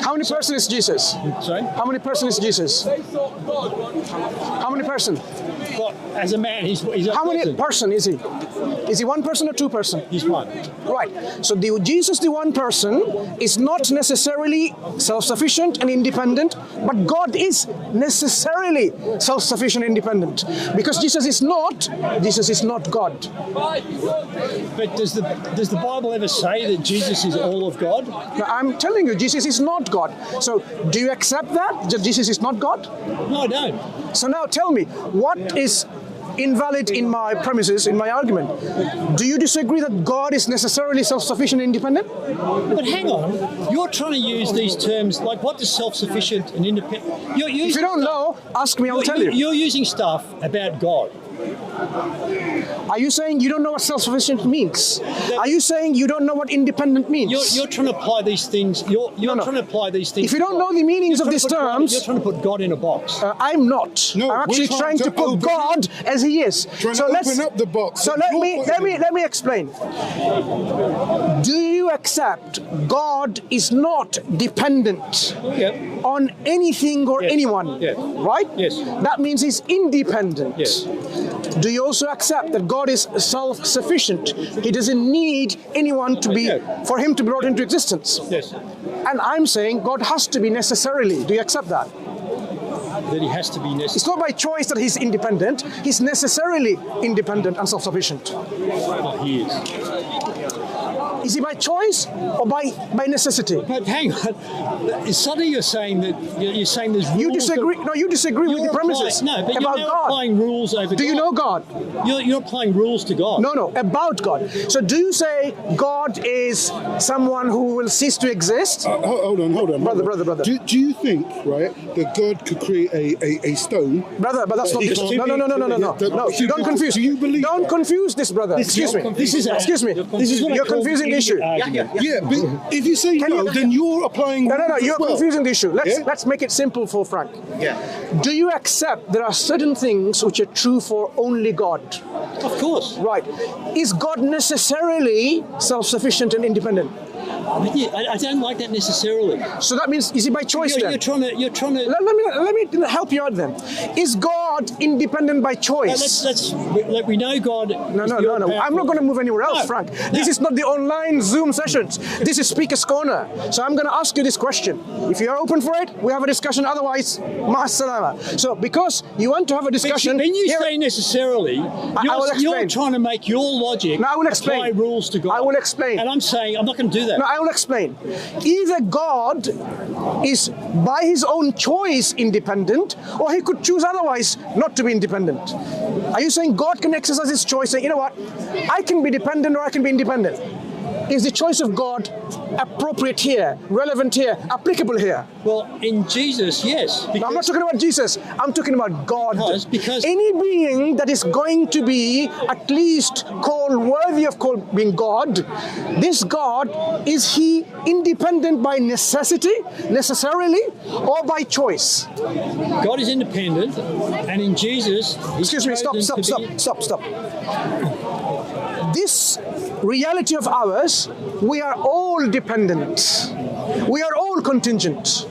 How many person is Jesus? Sorry? How many person is Jesus? How many person? Well, as a man, he's a How many person is he? Is he one person or two person? He's one. Right. So Jesus, the one person, is not necessarily self-sufficient and independent, but God is necessarily self-sufficient and independent. Because Jesus is not God. But does the Bible ever say that Jesus is all of God? Now, I'm telling you, Jesus is not God. So do you accept that Jesus is not God? No, I don't. So now tell me, what is invalid in my premises, in my argument? Do you disagree that God is necessarily self-sufficient and independent? But hang on, you're trying to use these terms, like what does self-sufficient and independent... If you don't know, ask me, I'll tell you. You're using stuff about God. Are you saying you don't know what self-sufficient means? Are you saying you don't know what independent means? You're trying to apply these things. You're trying to apply these things. If you don't know the meanings of these terms, you're trying to put God in a box. I'm not. No, I'm actually trying to put God as He is. So let's open up the box. So let me explain. Do you accept God is not dependent on anything or anyone? Yes. Right? Yes. That means He's independent. Yes. Do you also accept that God is self-sufficient? He doesn't need anyone for Him to be brought into existence. Yes. And I'm saying God has to be necessarily. Do you accept that? That He has to be necessary. It's not by choice that He's independent. He's necessarily independent and self-sufficient. Well, He is. Is He by choice or by necessity? But hang on. Suddenly you're saying that you're saying there's rules. You disagree. No, you disagree with the premises but about you're God. applying rules over God. Do you know God? You're applying rules to God. No, about God. So do you say God is someone who will cease to exist? Hold on. Brother. Do you think, right, that God could create a stone? Brother, but that's not this. No. Don't confuse. Do you believe Don't that? confuse this, brother. Excuse me. You're confusing the issue. Yeah, but if you say no, then you're applying. No. You're confusing the issue. Let's make it simple for Frank. Yeah. Do you accept there are certain things which are true for only God? Of course. Right. Is God necessarily self-sufficient and independent? I don't like that necessarily. So that means, is He by choice then? You're trying to. Let me help you out then. Is God independent by choice? We know God. No. I'm not going to move anywhere else, Frank. This is not the online Zoom sessions. This is Speaker's Corner. So I'm going to ask you this question. If you're open for it, we have a discussion. Otherwise, ma'as-salama. So because you want to have a discussion... When you say necessarily, you're trying to make your logic apply rules to God. I will explain. And I'm saying I'm not going to do that. No, I will explain. Either God is by His own choice independent, or He could choose otherwise not to be independent. Are you saying God can exercise His choice, saying, you know what, I can be dependent or I can be independent? Is the choice of God appropriate here, relevant here, applicable here? Well, in Jesus, yes. I'm not talking about Jesus. I'm talking about God. Because any being that is going to be at least called worthy of being God, this God, is He independent by necessity, necessarily, or by choice? God is independent, and in Jesus, excuse me, stop. This reality of ours, we are all dependent. We are all contingent.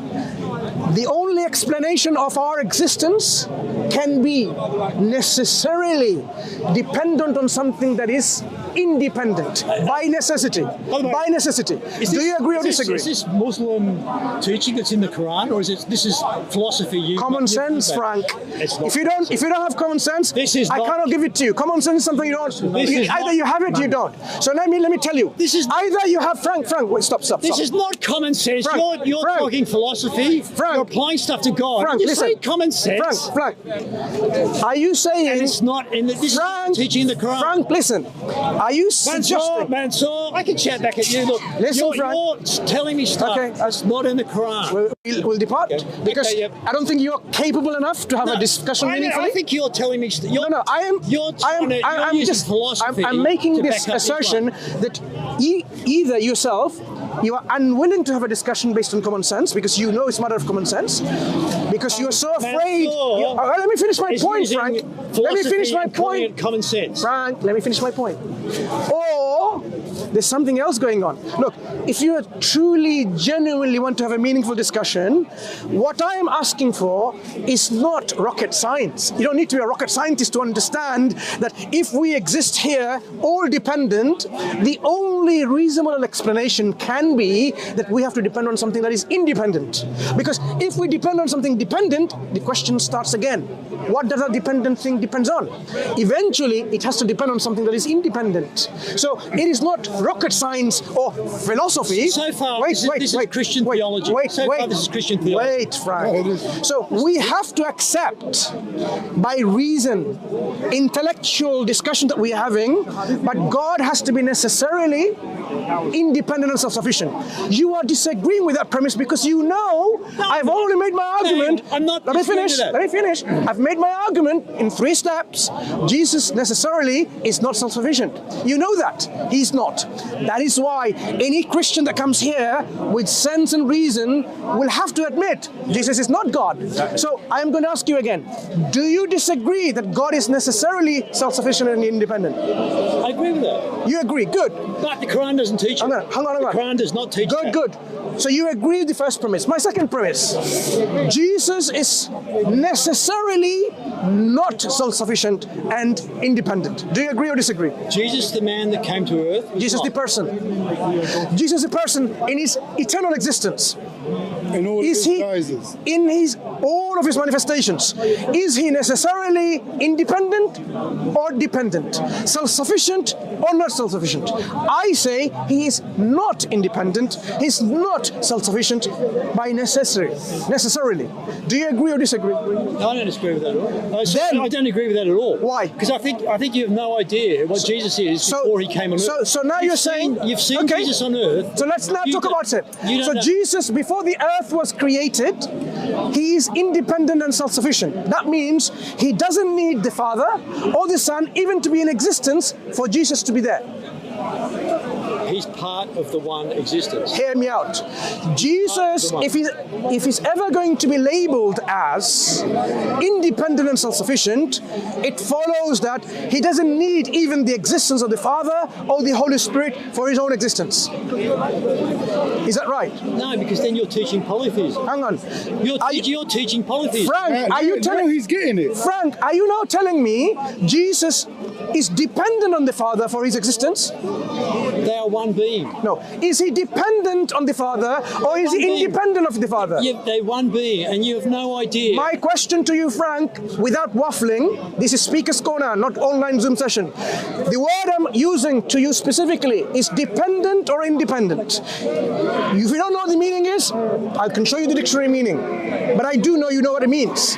The only explanation of our existence can be necessarily dependent on something that is independent by necessity. By necessity. Do you agree or disagree? Is this Muslim teaching that's in the Quran, or this is philosophy? Common sense, Frank. If you don't have common sense, I cannot give it to you. Common sense is something you don't. Either you have it, you don't. So let me tell you. Either you have Frank. Wait, stop. This is not common sense. You're talking philosophy. You're applying stuff to God. Frank, you say common sense. Frank. Are you saying? And it's not in the teaching in the Quran. Frank, listen. Are you suggesting? Mansur, I can chat back at you. Look, listen, you're telling me stuff that's not in the Quran. We'll depart because I don't think you're capable enough to have a discussion meaningfully. I think you're telling me. I'm making this assertion that either yourself, you are unwilling to have a discussion based on common sense because you know it's a matter of common sense, because you're so afraid. Let me finish my point, Frank. Let me finish my point. Common sense. Frank, let me finish my point. Or There's something else going on. Look, if you truly, genuinely want to have a meaningful discussion, what I am asking for is not rocket science. You don't need to be a rocket scientist to understand that if we exist here, all dependent, the only reasonable explanation can be that we have to depend on something that is independent. Because if we depend on something dependent, the question starts again. What does a dependent thing depends on? Eventually, it has to depend on something that is independent. So it is not rocket science or philosophy. So far, this is Christian theology. This is Christian theology. Wait, Frank. So we have to accept by reason, intellectual discussion that we're having, but God has to be necessarily independent and self-sufficient. You are disagreeing with that premise because you know I've already made my argument. I'm not. Let me finish. I've made my argument in 3 steps. Jesus necessarily is not self-sufficient. You know that. He's not. That is why any Christian that comes here with sense and reason will have to admit Jesus is not God. So I am going to ask you again. Do you disagree that God is necessarily self-sufficient and independent? I agree with that. You agree. Good. But the Quran doesn't teach it. Hang on. The Quran does not teach that. Good. So you agree with the first premise. My second premise. Jesus is necessarily not self-sufficient and independent. Do you agree or disagree? Jesus, the man that came to earth. Jesus, the person. Jesus, the person in his eternal existence. In all is his he guises. in his all of his manifestations? Is he necessarily independent or dependent? Self-sufficient or not self-sufficient? I say he is not independent. He's not self-sufficient by necessarily. Do you agree or disagree? No, I don't disagree with that at all. I don't agree with that at all. Why? Because I think you have no idea what Jesus is before he came on earth. So now you're saying you've seen Jesus on earth. So let's now talk about it. So Jesus, before the earth was created, he is independent and self-sufficient. That means he doesn't need the Father or the Son even to be in existence for Jesus to be there. He's part of the one existence. Hear me out. Jesus, if he's ever going to be labeled as independent and self-sufficient, it follows that he doesn't need even the existence of the Father or the Holy Spirit for his own existence. Is that right? No, because then you're teaching polytheism. Hang on. You're teaching polytheism. Frank, are you telling? No, he's getting it. Frank, are you now telling me Jesus is dependent on the Father for his existence? They are one being. No. Is he dependent on the Father or is he independent of the Father? Yeah, they're one being and you have no idea. My question to you, Frank, without waffling, this is Speaker's Corner, not online Zoom session. The word I'm using to you specifically is dependent or independent. If you don't know what the meaning is, I can show you the dictionary meaning. But I do know you know what it means.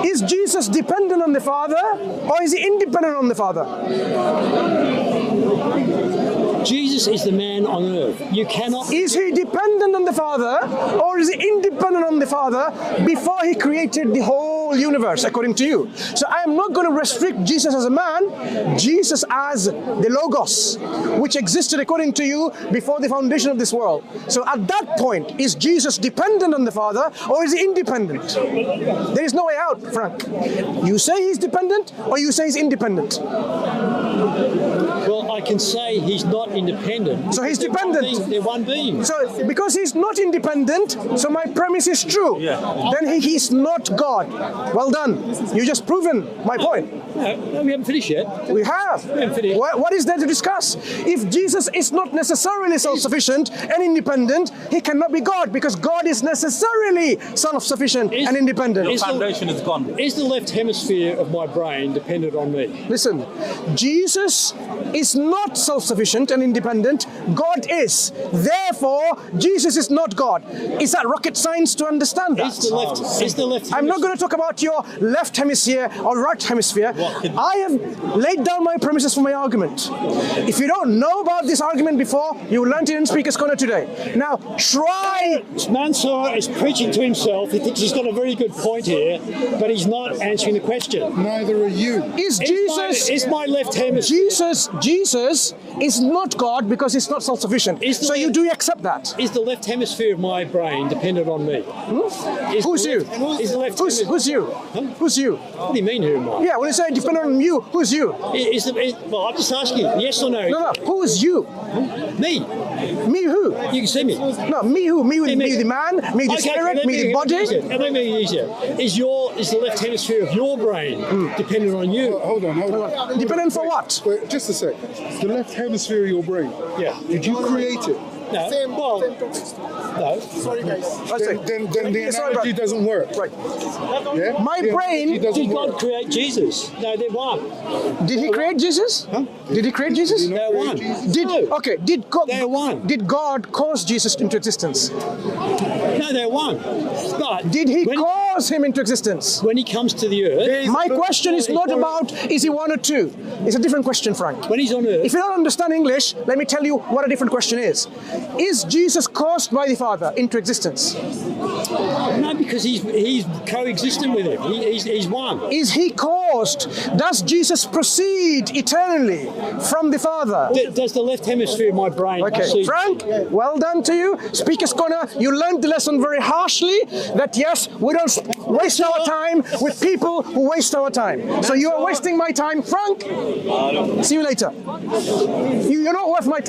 Is Jesus dependent on the Father or is he independent on the Father? Jesus is the man on earth. You cannot... Is he dependent on the Father or is he independent on the Father before he created the whole universe, according to you? So I am not going to restrict Jesus as a man, Jesus as the Logos, which existed, according to you, before the foundation of this world. So at that point, is Jesus dependent on the Father or is he independent? There is no way out, Frank. You say he's dependent or you say he's independent? Well, I can say he's not independent. So he's dependent. They're one being. So because he's not independent, so my premise is true. Yeah. Then he's not God. Well done. You just proven my point. No, we haven't finished yet. We have. We haven't finished. What is there to discuss? If Jesus is not necessarily self-sufficient and independent, he cannot be God because God is necessarily self-sufficient and independent. Your foundation is gone. Is the left hemisphere of my brain dependent on me? Listen, Jesus is not self-sufficient and independent. God is. Therefore, Jesus is not God. Is that rocket science to understand that? Is the left hemisphere? I'm not going to talk about your left hemisphere or right hemisphere. I have laid down my premises for my argument. If you don't know about this argument before, you learned it in Speaker's Corner today. Now, try... Mansur is preaching to himself. He thinks he's got a very good point here, but he's not answering the question. Neither are you. Is Jesus... Is my left hemisphere Jesus is not God because he's not self-sufficient. So you do accept that? Is the left hemisphere of my brain dependent on me? Who's you? Who's you? Huh? Who's you? What do you mean, who am I? Yeah, when you say dependent on you, who's you? Well, I'm just asking, yes or no? No, who's you? Me. Me who? You can see me. No, me who? Me the man, me the spirit, me the body? Let me make it easier. Is the left hemisphere of your brain dependent on you? Hold on. Dependent for what? Wait, just a sec. The left hemisphere of your brain. Yeah. Did you create it? No. No. Sorry, guys. Then the analogy doesn't work. Right. Yeah? My brain. Did God create Jesus? No, they're one. Did he create Jesus? Huh? Did he create Jesus? They're one. They're one. Did God cause Jesus into existence? No, they're one. But did he cause him into existence? When he comes to the earth. My question is not about is he one or two. It's a different question, Frank. When he's on earth. If you don't understand English, let me tell you what a different question is. Is Jesus caused by the Father into existence? No, because he's coexisting with him. He's one. Is he caused? Does Jesus proceed eternally from the Father? Does the left hemisphere of my brain proceed? Frank, well done to you. Speaker's Corner, you learned the lesson very harshly that yes, we don't waste our time with people who waste our time. So you are wasting my time. Frank, see you later. You're not worth my time.